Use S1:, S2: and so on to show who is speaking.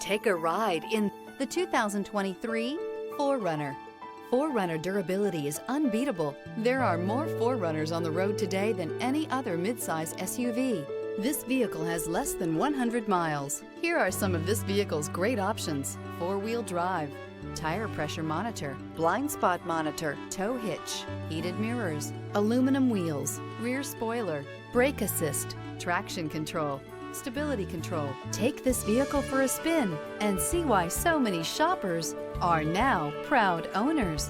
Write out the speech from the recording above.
S1: Take a ride in the 2023 4Runner. 4Runner durability is unbeatable. There are more 4Runners on the road today than any other midsize SUV. This vehicle has less than 100 miles. Here are some of this vehicle's great options: four-wheel drive, tire pressure monitor, blind spot monitor, tow hitch, heated mirrors, aluminum wheels, rear spoiler, brake assist, traction control, stability control. Take this vehicle for a spin and see why so many shoppers are now proud owners.